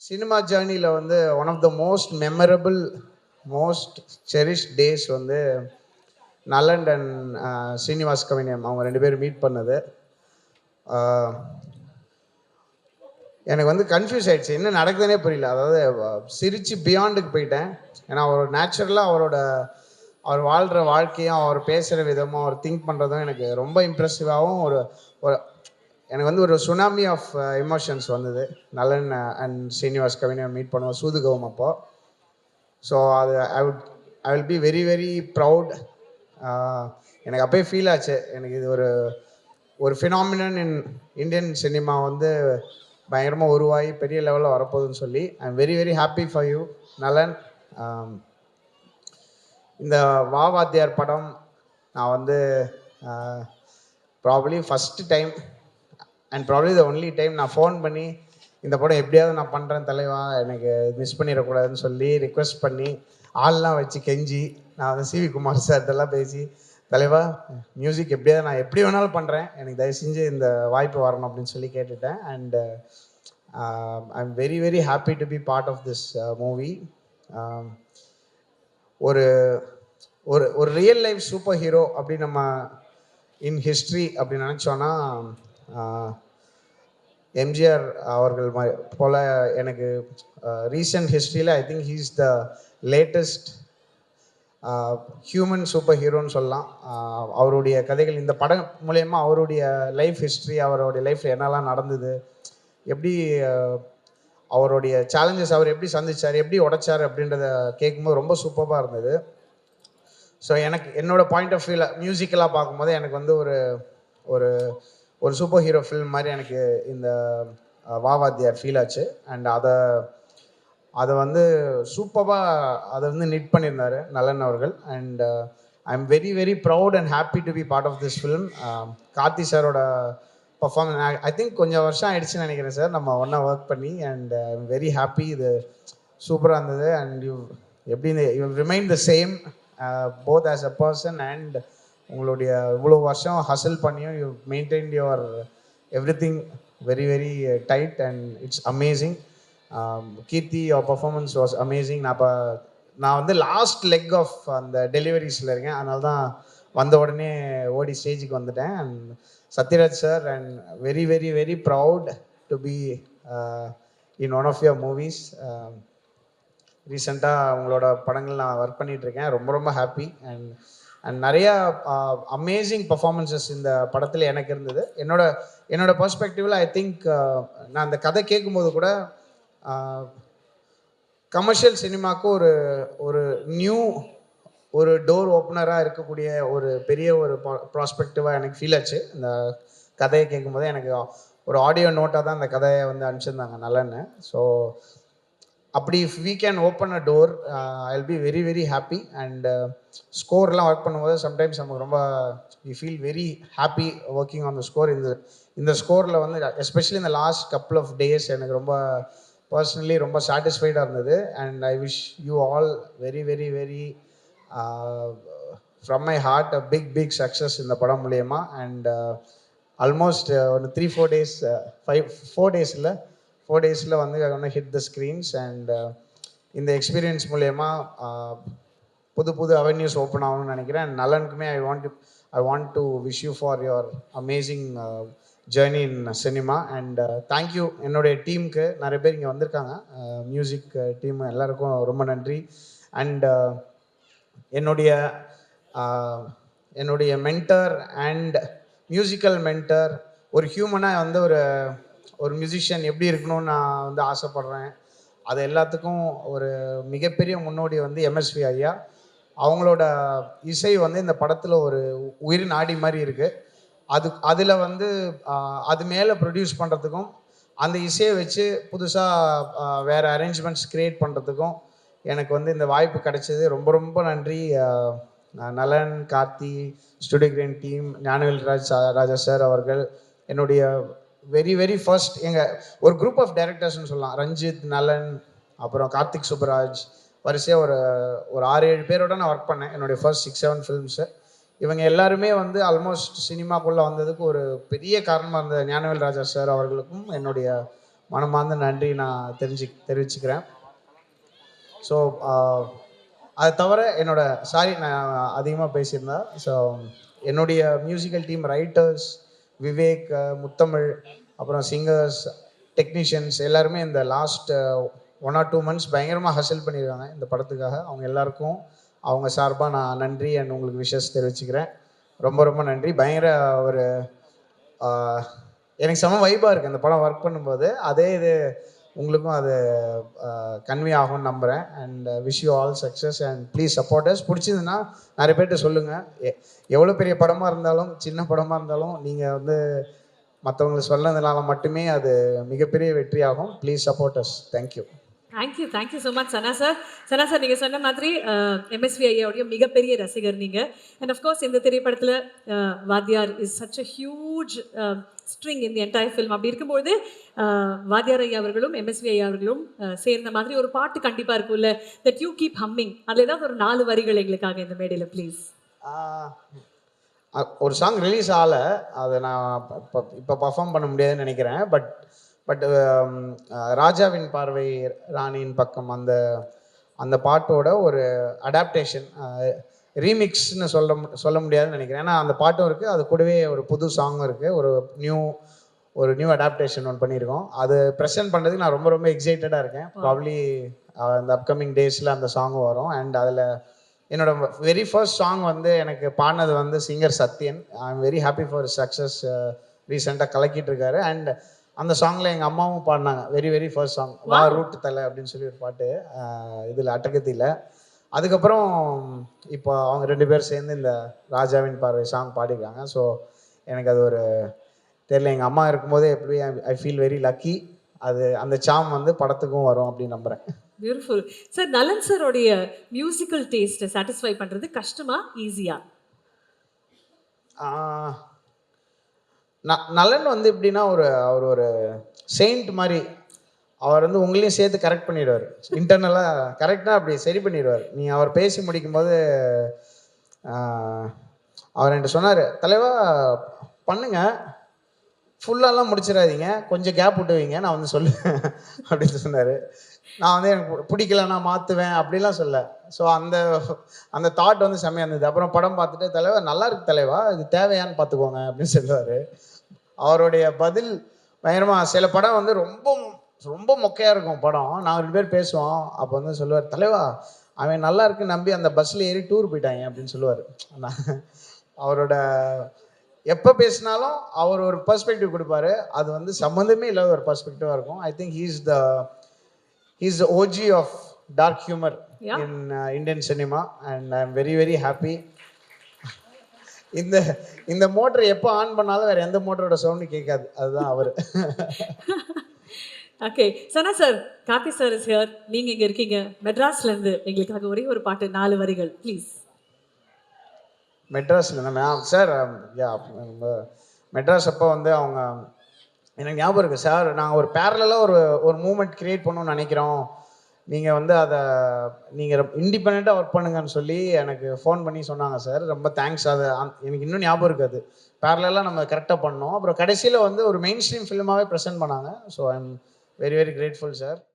Cinema ஜேர்னியில் வந்து one of the most memorable most cherished days வந்து நலன் அண்ட் ஸ்ரீனிவாஸ் கவினியம் அவங்க ரெண்டு பேரும் மீட் பண்ணது. எனக்கு வந்து கன்ஃபியூஸ் ஆகிடுச்சு, என்ன நடக்குதுன்னே புரியல. அதாவது சிரித்து பியாண்டுக்கு போயிட்டேன். ஏன்னா அவர் நேச்சுரலாக அவர் வாழ்கிற வாழ்க்கையும் அவர் பேசுகிற விதமும் அவர் திங்க் பண்ணுறதும் எனக்கு ரொம்ப இம்ப்ரெசிவாகவும் ஒரு எனக்கு வந்து ஒரு சுனாமி ஆஃப் எமோஷன்ஸ் வந்தது. நலன் அண்ட் ஸ்ரீனிவாஸ் கவினியம் மீட் பண்ணுவோம் சூதுகவும் அப்போ. ஸோ அது ஐ will be very very proud. எனக்கு அப்போயே ஃபீல் ஆச்சு, எனக்கு இது ஒரு ஃபினாமினன் இன் இந்தியன் சினிமா வந்து பயங்கரமாக உருவாகி பெரிய லெவலில் வரப்போகுதுன்னு சொல்லி ஐ am very very happy for you நலன். இந்த வாத்தியார் படம் நான் வந்து probably first time and probably the only time நான் ஃபோன் பண்ணி இந்த படம் எப்படியாவது நான் பண்ணுறேன் தலைவா, எனக்கு மிஸ் பண்ணிடக்கூடாதுன்னு சொல்லி ரிக்வெஸ்ட் பண்ணி ஆள்லாம் வச்சு கெஞ்சி நான் வந்து சிவி குமார் சார்ட்டெல்லாம் பேசி, தலைவா மியூசிக் எப்படியாவது நான் எப்படி வேணாலும் பண்ணுறேன், எனக்கு தயவு செஞ்சு இந்த வாய்ப்பு வரணும் அப்படின்னு சொல்லி கேட்டுட்டேன். And I am very very happy to be part of this movie. ஒரு ஒரு ஒரு ரியல் லைஃப் சூப்பர் ஹீரோ அப்படி நம்ம இன் ஹிஸ்ட்ரி அப்படி நினச்சோன்னா எம்ஜிஆர் அவர்கள் போல் எனக்கு ரீசன்ட் ஹிஸ்ட்ரியில் I think he is the latest human super ஹீரோன்னு சொல்லலாம். அவருடைய கதைகள் இந்த படம் மூலயமா அவருடைய லைஃப் ஹிஸ்ட்ரி, அவருடைய லைஃப்பில் என்னெல்லாம் நடந்தது, எப்படி அவருடைய சேலஞ்சஸ் அவர் எப்படி சந்திச்சார், எப்படி உடைச்சார் அப்படின்றத கேட்கும்போது ரொம்ப சூப்பராக இருந்தது. ஸோ எனக்கு என்னோடய பாயிண்ட் ஆஃப் வியூவில் மியூசிக்கலாக பார்க்கும்போது எனக்கு வந்து ஒரு ஒரு சூப்பர் ஹீரோ ஃபில்ம் மாதிரி எனக்கு இந்த வாத்தியார் ஃபீல் ஆச்சு. அண்ட் அதை வந்து சூப்பராக அதை வந்து நிட் பண்ணியிருந்தார் நலன் அவர்கள். And I am very very proud and happy to be part of this film. Karthi சாரோட பர்ஃபார்மன்ஸ் ஐ திங்க் கொஞ்சம் வருஷம் ஆயிடுச்சுன்னு நினைக்கிறேன் சார் நம்ம ஒன்றா ஒர்க் பண்ணி. And I am very happy, இது சூப்பராக இருந்தது. அண்ட் எப்படி you remain the same both as a person and உங்களுடைய இவ்வளோ வருஷம் ஹசல் பண்ணியும் you maintained your everything very very tight and it's amazing. Keerthy your performance was amazing. நான் வந்து லாஸ்ட் லெக் ஆஃப் அந்த டெலிவரிஸில் இருக்கேன், அதனால தான் வந்த உடனே ஓடி ஸ்டேஜுக்கு வந்துட்டேன். And Sathyaraj sir, and very very very proud to be in one of your movies. ரீசெண்டாக உங்களோட படங்கள் நான் ஒர்க் பண்ணிகிட்ருக்கேன், ரொம்ப ரொம்ப ஹாப்பி. அண்ட் நிறையா அமேசிங் பர்ஃபார்மன்ஸஸ் இந்த படத்தில் எனக்கு இருந்தது. என்னோட பர்ஸ்பெக்டிவில் ஐ திங்க் நான் அந்த கதை கேட்கும்போது கூட கமர்ஷியல் சினிமாவுக்கு ஒரு நியூ ஒரு டோர் ஓப்பனராக இருக்கக்கூடிய ஒரு பெரிய ஒரு ப்ராஸ்பெக்டிவாக எனக்கு ஃபீல் ஆச்சு. இந்த கதையை கேட்கும்போது எனக்கு ஒரு ஆடியோ நோட்டாக தான் அந்த கதையை வந்து அனுப்பிச்சிருந்தாங்க நலன்னு. ஸோ அப்படி if we can open a door I will be very very happy. And ஸ்கோர்லாம் ஒர்க் பண்ணும்போது சம்டைம்ஸ் நமக்கு ரொம்ப we feel very happy working on the score. இந்த ஸ்கோரில் வந்து எஸ்பெஷலி இந்த லாஸ்ட் கப்புள் ஆஃப் டேஸ் எனக்கு ரொம்ப பர்சனலி ரொம்ப சாட்டிஸ்ஃபைடாக இருந்தது. And I wish you all very very very from my heart a big success இந்த படம் மூலயமா. அண்ட் ஆல்மோஸ்ட் ஒரு 3-4 days 4 days இல்லை 4 days வந்து ஒன்று ஹிட் த ஸ்க்ரீன்ஸ். அண்ட் இந்த எக்ஸ்பீரியன்ஸ் மூலயமா புது அவென்யூஸ் ஓப்பன் ஆகணும்னு நினைக்கிறேன். அண்ட் நலனுக்குமே I want to wish you for your amazing journey in cinema. And thank you என்னுடைய டீமுக்கு, நிறைய பேர் இங்கே வந்திருக்காங்க, மியூசிக் டீம் எல்லாருக்கும் ரொம்ப நன்றி. அண்ட் என்னுடைய மென்டர் அண்ட் மியூசிக்கல் மென்டர், ஒரு ஹியூமனாக வந்து ஒரு மியூசிஷியன் எப்படி இருக்கணும்னு நான் வந்து ஆசைப்பட்றேன். அது எல்லாத்துக்கும் ஒரு மிகப்பெரிய முன்னோடி வந்து எம்எஸ்வி ஐயா. அவங்களோட இசை வந்து இந்த படத்தில் ஒரு உயிர் நாடி மாதிரி இருக்குது. அதில் வந்து அது மேலே ப்ரொடியூஸ் பண்ணுறதுக்கும் அந்த இசையை வச்சு புதுசாக வேறு அரேஞ்ச்மெண்ட்ஸ் க்ரியேட் பண்ணுறதுக்கும் எனக்கு வந்து இந்த வாய்ப்பு கிடைச்சது. ரொம்ப ரொம்ப நன்றி Nalan, Karthi, studio green team, Gnanavel Raja sir அவர்கள். என்னுடைய வெரி வெரி ஃபர்ஸ்ட் ஒரு குரூப் ஆஃப் டைரக்டர்ஸ்னு சொல்லலாம். ரஞ்சித், நலன், அப்புறம் கார்த்திக் சுப்பராஜ், வரிசையாக ஒரு 6-7 பேரோட நான் ஒர்க் பண்ணேன் என்னுடைய ஃபர்ஸ்ட் 6-7 ஃபிலிம்ஸு. இவங்க எல்லாருமே வந்து ஆல்மோஸ்ட் சினிமாக்குள்ளே வந்ததுக்கு ஒரு பெரிய காரணமாக இருந்த ஞானவேல் ராஜா சார் அவர்களுக்கும் என்னுடைய மனமார்ந்த நன்றி நான் தெரிவிச்சுக்கிறேன். ஸோ அது தவிர என்னோட சாரி நான் அதிகமாக பேசியிருந்தேன். ஸோ என்னுடைய மியூசிக்கல் டீம் ரைட்டர்ஸ் விவேக், முத்தமிழ், அப்புறம் சிங்கர்ஸ், டெக்னீஷியன்ஸ் எல்லாருமே இந்த லாஸ்ட் 1 or 2 months பயங்கரமாக ஹசல் பண்ணியிருக்காங்க இந்த படத்துக்காக. அவங்க எல்லாருக்கும் அவங்க சார்பாக நான் நன்றி அண்ட் உங்களுக்கு விஷஸ் தெரிவிச்சுக்கிறேன். ரொம்ப ரொம்ப நன்றி. பயங்கர ஒரு எனக்கு செம வைபாக இருக்குது இந்த படம் ஒர்க் பண்ணும்போது. அதே இது உங்களுக்கும் அது கன்வே ஆகும்னு நம்புகிறேன். And wish you all success and please support as. பிடிச்சதுன்னா நிறைய பேர்கிட்ட சொல்லுங்கள். எவ்வளோ பெரிய படமாக இருந்தாலும் சின்ன படமாக இருந்தாலும் நீங்கள் வந்து மற்றவங்களுக்கு சொன்னதுனால மட்டுமே அது மிகப்பெரிய வெற்றியாகும். Please support us. Thank you. Thank you so much Sana sir. Sana sir, நீங்கள் சொன்ன மாதிரி எம்எஸ்வி ஐயாவுடைய மிகப்பெரிய ரசிகர் நீங்கள். அண்ட் அஃப்கோர்ஸ் இந்த திரைப்படத்தில் வாத்தியார் is such a huge string in the entire film. அப்படி இருக்கும்போது வாத்தியார் ஐயா அவர்களும் எம்எஸ்வி ஐயா அவர்களும் சேர்ந்த மாதிரி ஒரு பாட்டு கண்டிப்பாக இருக்கும்ல, தட் யூ கீப் ஹம்மிங். அதில் ஏதாவது ஒரு 4 வரிகள் எங்களுக்காக இந்த மேடையில் ப்ளீஸ். ஒரு சாங் ரிலீஸ் ஆகலை, அதை நான் இப்போ பர்ஃபார்ம் பண்ண முடியாதுன்னு நினைக்கிறேன். பட் ராஜாவின் பார்வை ராணியின் பக்கம் அந்த பாட்டோட ஒரு அடாப்டேஷன் ரீமிக்ஸ்னு சொல்ல முடியாதுன்னு நினைக்கிறேன். ஏன்னா அந்த பாட்டும் இருக்குது, அது கூடவே ஒரு புது சாங்கும் இருக்குது, ஒரு நியூ அடாப்டேஷன் ஒன்று பண்ணியிருக்கோம். அது ப்ரெசென்ட் பண்ணுறதுக்கு நான் ரொம்ப ரொம்ப எக்ஸைட்டடாக இருக்கேன். ப்ராப்ளி அந்த அப்கமிங் டேஸில் அந்த சாங்கும் வரும். அண்ட் அதில் என்னோட வெரி ஃபர்ஸ்ட் சாங் வந்து எனக்கு பாடினது வந்து singer Sathyan. I am very happy for success. ரீசெண்டாக கலக்கிட்டு இருக்காரு. அண்ட் அந்த சாங்கில் எங்கள் அம்மாவும் பாடினாங்க. வெரி ஃபர்ஸ்ட் சாங் வா ரூட் தலை அப்படின்னு சொல்லி ஒரு பாட்டு இதில் அட்டகத்தியில். அதுக்கப்புறம் இப்போ அவங்க 2 பேர் சேர்ந்து இந்த ராஜாவின் பார்வை சாங் பாடிருக்காங்க. ஸோ எனக்கு அது ஒரு தெரியல, எங்கள் அம்மா இருக்கும்போதே எப்படி ஐ ஃபீல் வெரி லக்கி. அது அந்த சாம் வந்து படத்துக்கும் வரும் அப்படின்னு நம்புகிறேன். Beautiful sir. நலன் சாரோடைய மியூசிக்கல் டேஸ்ட்டை சாட்டிஸ்ஃபை பண்ணுறது கஷ்டமா ஈஸியா? நலன் வந்து எப்படின்னா அவர் ஒரு செயின்ட் மாதிரி. அவர் வந்து உங்களையும் சேர்த்து கரெக்ட் பண்ணிடுவார். இன்டர்னலாக கரெக்டாக அப்படி சரி பண்ணிடுவார். நீங்கள் அவர் பேசி முடிக்கும்போது அவர் என்கிட்ட சொன்னார், தலைவா பண்ணுங்க, ஃபுல்லாலாம் முடிச்சிடாதீங்க, கொஞ்சம் கேப் விட்டுவீங்க, நான் வந்து சொல்லுவேன் அப்படின்னு சொன்னார். நான் வந்து எனக்கு பிடிக்கலன்னா மாற்றுவேன் அப்படிலாம் சொல்ல. ஸோ அந்த தாட் வந்து செம்மையாக இருந்தது. அப்புறம் படம் பார்த்துட்டு, தலைவா நல்லா இருக்கு தலைவா, இது தேவையான்னு பார்த்துக்கோங்க அப்படின்னு சொல்லுவார். அவருடைய பதில் பயங்கரமாக. சில படம் வந்து ரொம்ப ரொம்ப மொக்கையாக இருக்கும் படம். நாங்கள் 2 பேர் பேசுவோம். அப்போ வந்து சொல்லுவார், தலைவா அவன் நல்லா இருக்குன்னு நம்பி அந்த பஸ்ஸில் ஏறி டூர் போயிட்டாங்க அப்படின்னு சொல்லுவார். அவரோட எப்போ பேசினாலும் அவர் ஒரு பெர்ஸ்பெக்டிவ் கொடுப்பாரு. அது வந்து சம்மந்தமே இல்லாத ஒரு பெர்ஸ்பெக்டிவாக இருக்கும். I think he's the OG of dark humour in Indian cinema. And I am very happy. இந்த மோட்டர் எப்போ ஆன் பண்ணாலும் வேற எந்த மோட்டரோட சவுண்டு கேட்காது. அதுதான் அவர். Okay Sana sir, Karthi sir is here. நீங்க இங்க இருக்கீங்க மெட்ராஸ்ல இருந்து. எங்களுக்காக ஒரே ஒரு பாட்டு 4 வரிகள் ப்ளீஸ். மெட்ராஸ்ல சார், மெட்ராஸ் அப்போ வந்து அவங்க எனக்கு ஞாபகம் இருக்குது சார், நாங்கள் ஒரு பேரலாக ஒரு மூமெண்ட் கிரியேட் பண்ணணும்னு நினைக்கிறோம், நீங்கள் வந்து அதை நீங்கள் இண்டிபெண்ட்டாக ஒர்க் பண்ணுங்கன்னு சொல்லி எனக்கு ஃபோன் பண்ணி சொன்னாங்க சார். ரொம்ப தேங்க்ஸ். அது எனக்கு இன்னும் ஞாபகம் இருக்காது. பேரலாக நம்ம கரெக்டாக பண்ணோம். அப்புறம் கடைசியில் வந்து ஒரு மெயின் ஸ்ட்ரீம் ஃபிலிமாகவே ப்ரெசென்ட் பண்ணாங்க. So I am very grateful sir.